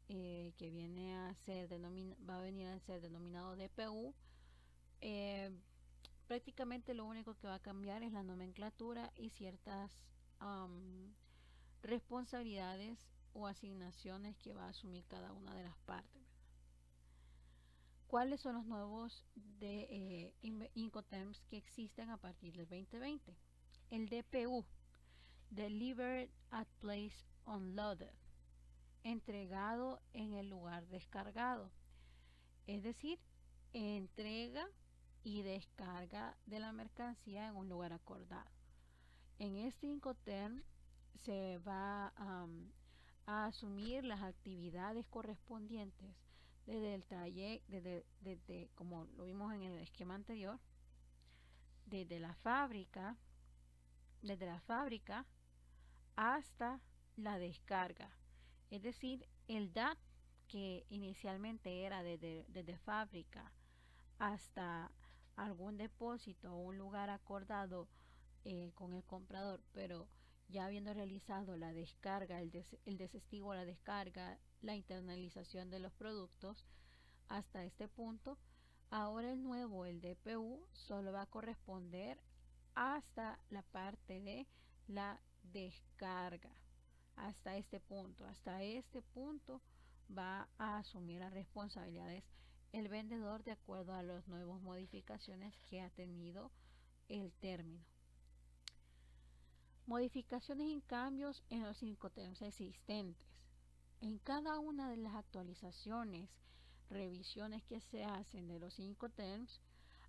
que viene a ser va a venir a ser denominado DPU. eh, Prácticamente lo único que va a cambiar es la nomenclatura y ciertas um, responsabilidades o asignaciones que va a asumir cada una de las partes. ¿Cuáles son los nuevos Incoterms que existen a partir del 2020? El DPU, Delivered at Place Unloaded, entregado en el lugar descargado, es decir, entrega y descarga de la mercancía en un lugar acordado. En este Incoterm se va a asumir las actividades correspondientes desde el trayecto, desde, como lo vimos en el esquema anterior, desde la fábrica, hasta la descarga. Es decir, el DAT, que inicialmente era desde fábrica hasta algún depósito o un lugar acordado con el comprador, pero ya habiendo realizado la descarga, el desestigo a la descarga, la internalización de los productos hasta este punto, ahora el nuevo, el DPU, solo va a corresponder hasta la parte de la descarga. Hasta este punto va a asumir las responsabilidades el vendedor de acuerdo a las nuevas modificaciones que ha tenido el término. Modificaciones y cambios en los Incoterms existentes. En cada una de las actualizaciones, revisiones que se hacen de los Incoterms,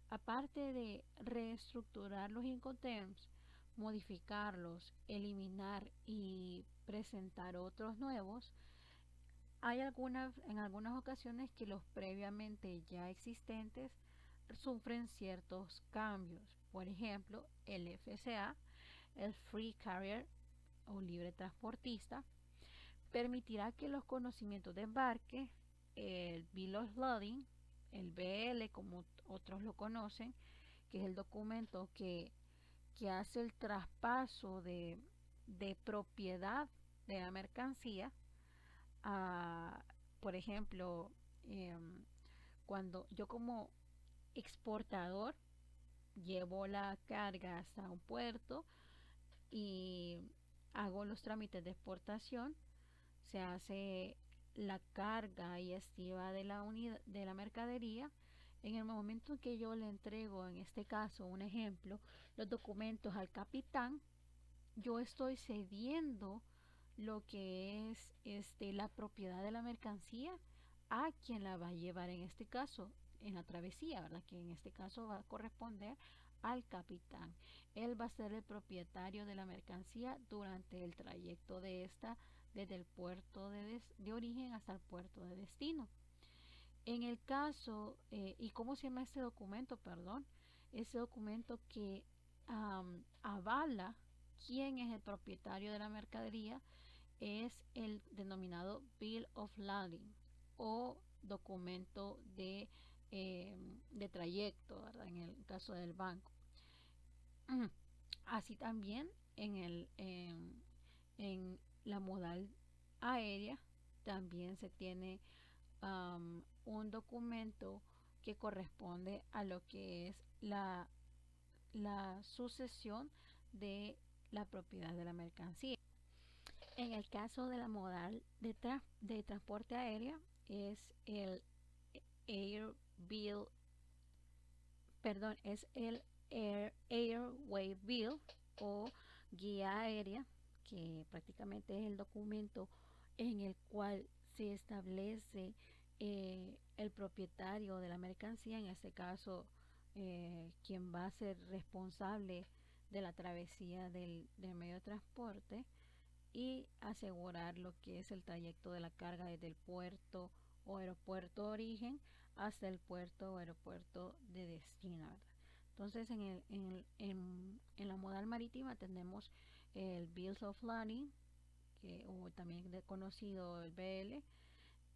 aparte de reestructurar los Incoterms, modificarlos, eliminar y presentar otros nuevos, hay en algunas ocasiones que los previamente ya existentes sufren ciertos cambios. Por ejemplo, el FCA, el Free Carrier o libre transportista, permitirá que los conocimientos de embarque, el Bill of Loading, el BL como otros lo conocen, que es el documento que hace el traspaso de propiedad de la mercancía, a, por ejemplo, cuando yo como exportador llevo la carga hasta un puerto y hago los trámites de exportación, se hace la carga y estiva de la unidad de la mercadería. En el momento en que yo le entrego, en este caso, un ejemplo, los documentos al capitán, yo estoy cediendo lo que es la propiedad de la mercancía a quien la va a llevar, en este caso en la travesía, ¿verdad? Que en este caso va a corresponder al capitán. Él va a ser el propietario de la mercancía durante el trayecto de esta, desde el puerto de origen hasta el puerto de destino. En el caso, ¿y cómo se llama este documento? Perdón, ese documento que avala quién es el propietario de la mercadería es el denominado Bill of Lading o documento de de trayecto, ¿verdad? En el caso del banco. Así también en la modal aérea también se tiene un documento que corresponde a lo que es la sucesión de la propiedad de la mercancía. En el caso de la modal de transporte aéreo es el Air Bill, perdón, es el Airway Bill o guía aérea, que prácticamente es el documento en el cual se establece el propietario de la mercancía, en este caso quien va a ser responsable de la travesía del medio de transporte y asegurar lo que es el trayecto de la carga desde el puerto o aeropuerto de origen hasta el puerto o aeropuerto de destino, ¿verdad? Entonces en la modal marítima tenemos el Bills of Lading, o también conocido el BL,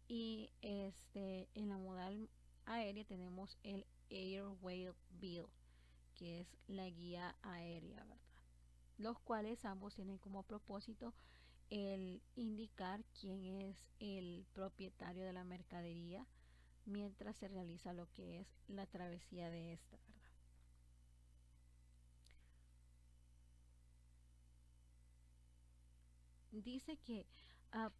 y en la modal aérea tenemos el Airway Bill, que es la guía aérea, ¿verdad? Los cuales ambos tienen como propósito el indicar quién es el propietario de la mercadería mientras se realiza lo que es la travesía de esta, ¿verdad? Dice que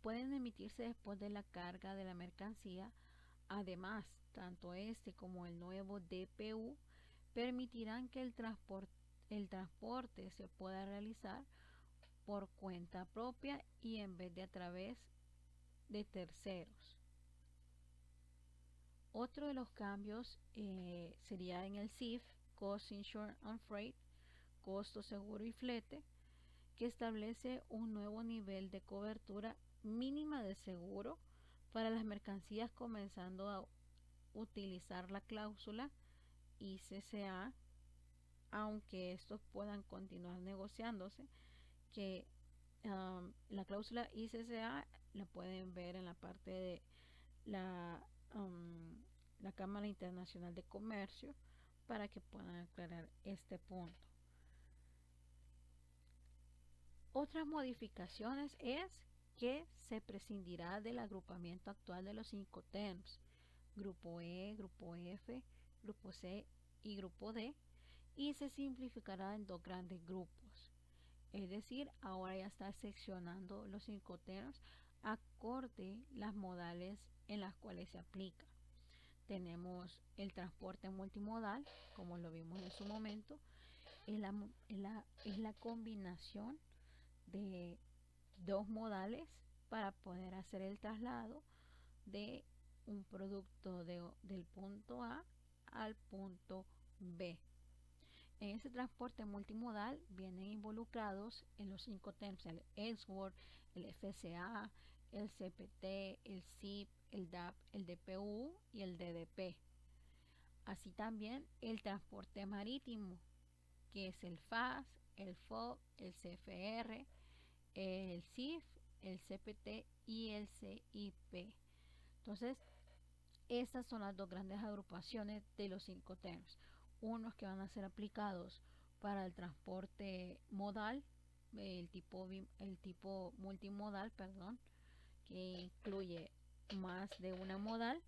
pueden emitirse después de la carga de la mercancía. Además, tanto este como el nuevo DPU permitirán que el transporte se pueda realizar por cuenta propia y en vez de a través de terceros. Otro de los cambios sería en el CIF, Cost Insurance and Freight, costo, seguro y flete, que establece un nuevo nivel de cobertura mínima de seguro para las mercancías, comenzando a utilizar la cláusula ICCA, aunque estos puedan continuar negociándose, que la cláusula ICCA la pueden ver en la parte de la, um, la Cámara Internacional de Comercio para que puedan aclarar este punto. Otras modificaciones es que se prescindirá del agrupamiento actual de los 5 TEMS, grupo E, grupo F, grupo C y grupo D, y se simplificará en 2 grandes grupos. Es decir, ahora ya está seccionando los 5 TEMS acorde las modales en las cuales se aplica. Tenemos el transporte multimodal, como lo vimos en su momento, es la combinación de 2 modales para poder hacer el traslado de un producto del punto A al punto B. En ese transporte multimodal vienen involucrados en los 5 TEMS el Ellsworth, el FCA, el CPT, el CIP, el DAP, el DPU y el DDP. Así también el transporte marítimo, que es el FAS, el FOB, el CFR, el CIF, el CPT y el CIP. Entonces, estas son las 2 grandes agrupaciones de los 5 TEMS. Unos que van a ser aplicados para el transporte modal, el tipo multimodal, perdón, que incluye más de una modal,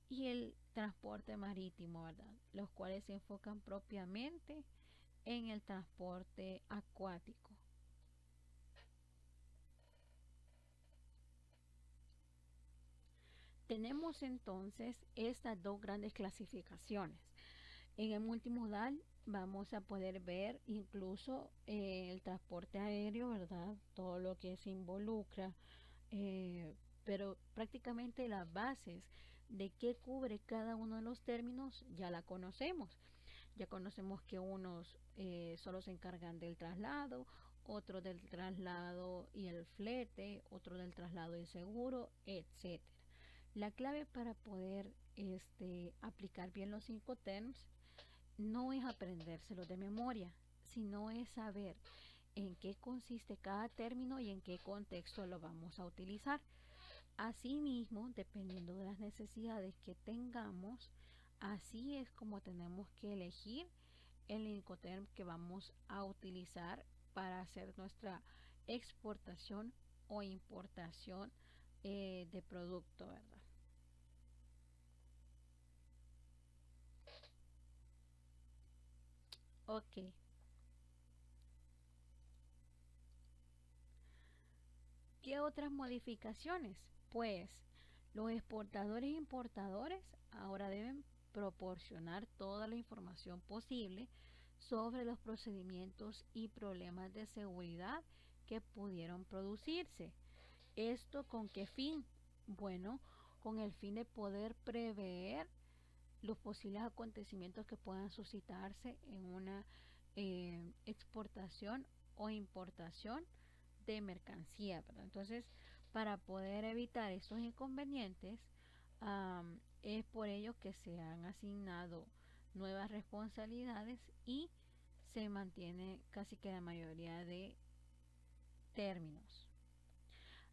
y el transporte marítimo, ¿verdad? Los cuales se enfocan propiamente en el transporte acuático. Tenemos entonces estas 2 grandes clasificaciones. En el multimodal vamos a poder ver incluso el transporte aéreo, ¿verdad? Todo lo que se involucra, pero prácticamente las bases de qué cubre cada uno de los términos ya la conocemos. Ya conocemos que unos solo se encargan del traslado, otros del traslado y el flete, otro del traslado y seguro, etcétera. La clave para poder aplicar bien los 5 TEMS no es aprendérselo de memoria, sino es saber en qué consiste cada término y en qué contexto lo vamos a utilizar. Asimismo, dependiendo de las necesidades que tengamos, Así es como tenemos que elegir el Incoterm que vamos a utilizar para hacer nuestra exportación o importación de producto, ¿verdad? Ok, ¿qué otras modificaciones? Pues los exportadores e importadores ahora deben proporcionar toda la información posible sobre los procedimientos y problemas de seguridad que pudieron producirse. ¿Esto con qué fin? Bueno, con el fin de poder prever los posibles acontecimientos que puedan suscitarse en una exportación o importación de mercancía, ¿verdad? Entonces, para poder evitar estos inconvenientes, es por ello que se han asignado nuevas responsabilidades y se mantiene casi que la mayoría de términos.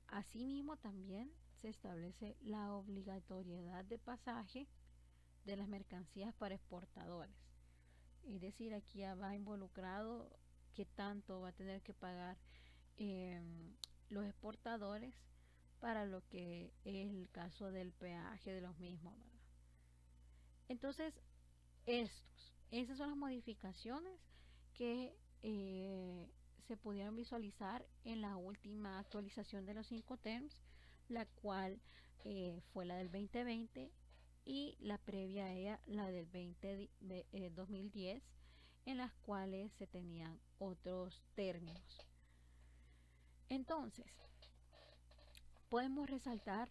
Asimismo, también se establece la obligatoriedad de pasaje de las mercancías para exportadores. Es decir, aquí ya va involucrado qué tanto va a tener que pagar eh, los exportadores para lo que es el caso del peaje de los mismos, ¿verdad? Entonces, esas son las modificaciones que se pudieron visualizar en la última actualización de los Incoterms, la cual fue la del 2020 y la previa a ella, la del 2010, en las cuales se tenían otros términos. Entonces, podemos resaltar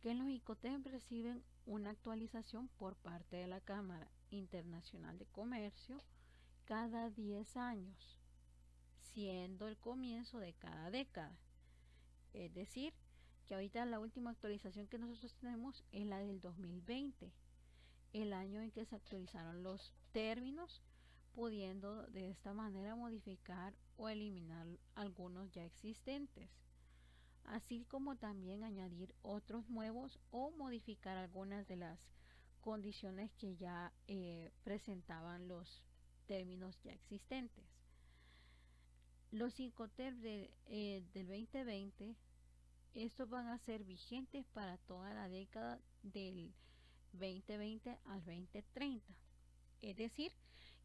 que los ICOTEM reciben una actualización por parte de la Cámara Internacional de Comercio cada 10 años, siendo el comienzo de cada década. Es decir, que ahorita la última actualización que nosotros tenemos es la del 2020, el año en que se actualizaron los términos, pudiendo de esta manera modificar o eliminar algunos ya existentes, así como también añadir otros nuevos o modificar algunas de las condiciones que ya presentaban los términos ya existentes. Los 5 del 2020, estos van a ser vigentes para toda la década del 2020 al 2030. Es decir,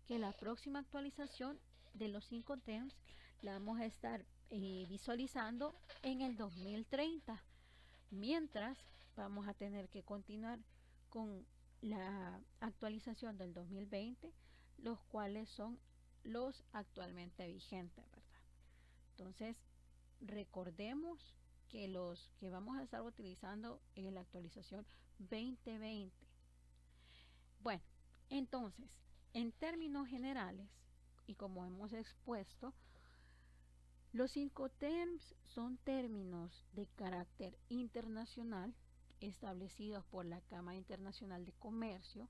que la próxima actualización de los 5 terms la vamos a estar visualizando en el 2030, mientras vamos a tener que continuar con la actualización del 2020, los cuales son los actualmente vigentes, ¿verdad? Entonces, recordemos que los que vamos a estar utilizando en la actualización 2020. Bueno, entonces, en términos generales, y como hemos expuesto, los Incoterms son términos de carácter internacional establecidos por la Cámara Internacional de Comercio,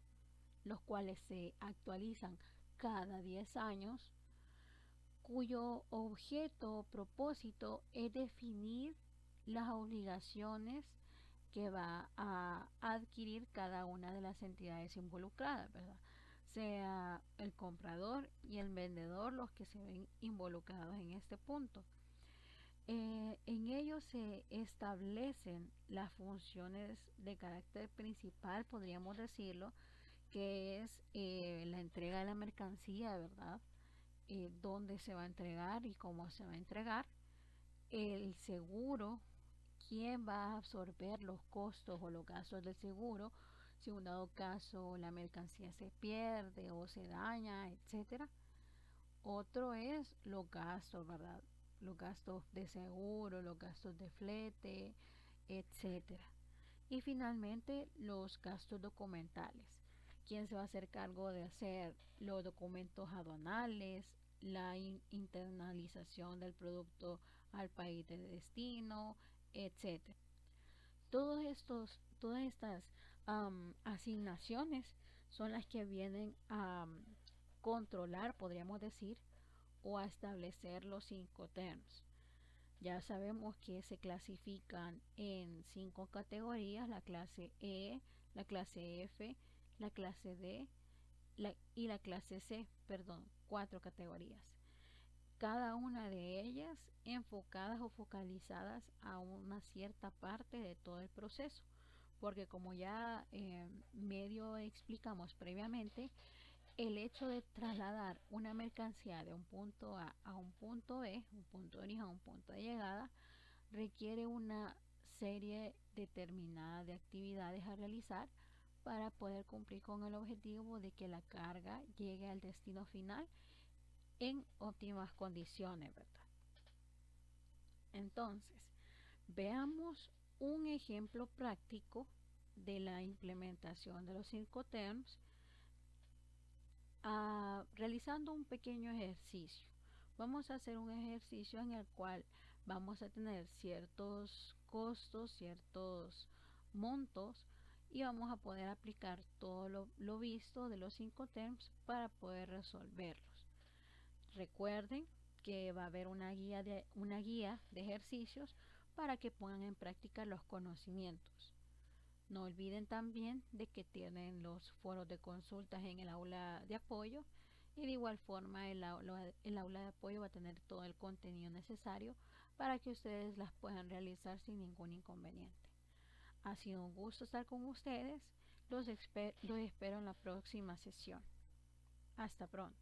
los cuales se actualizan cada 10 años, cuyo objeto o propósito es definir las obligaciones que va a adquirir cada una de las entidades involucradas, ¿verdad? Sea el comprador y el vendedor los que se ven involucrados en este punto. En ellos se establecen las funciones de carácter principal, podríamos decirlo, que es la entrega de la mercancía, ¿verdad? Dónde se va a entregar y cómo se va a entregar, el seguro, quién va a absorber los costos o los gastos del seguro, si en un dado caso la mercancía se pierde o se daña, etcétera. Otro es los gastos, ¿verdad? Los gastos de seguro, los gastos de flete, etcétera. Y finalmente los gastos documentales. ¿Quién se va a hacer cargo de hacer los documentos aduanales, la internalización del producto al país de destino, etcétera? Todas estas asignaciones son las que vienen a controlar, podríamos decir, o a establecer los 5 terms. Ya sabemos que se clasifican en 5 categorías: la clase E, la clase F, la clase D y la clase C, perdón, 4 categorías. Cada una de ellas enfocadas o focalizadas a una cierta parte de todo el proceso, porque como ya medio explicamos previamente, el hecho de trasladar una mercancía de un punto A un punto B, un punto de origen a un punto de llegada, requiere una serie determinada de actividades a realizar para poder cumplir con el objetivo de que la carga llegue al destino final en óptimas condiciones, ¿verdad? Entonces, veamos un ejemplo práctico de la implementación de los Incoterms realizando un pequeño ejercicio. Vamos a hacer un ejercicio en el cual vamos a tener ciertos costos, ciertos montos y vamos a poder aplicar todo lo visto de los Incoterms para poder resolverlos. Recuerden que va a haber una guía de ejercicios para que pongan en práctica los conocimientos. No olviden también de que tienen los foros de consultas en el aula de apoyo y de igual forma el aula de apoyo va a tener todo el contenido necesario para que ustedes las puedan realizar sin ningún inconveniente. Ha sido un gusto estar con ustedes. Los espero en la próxima sesión. Hasta pronto.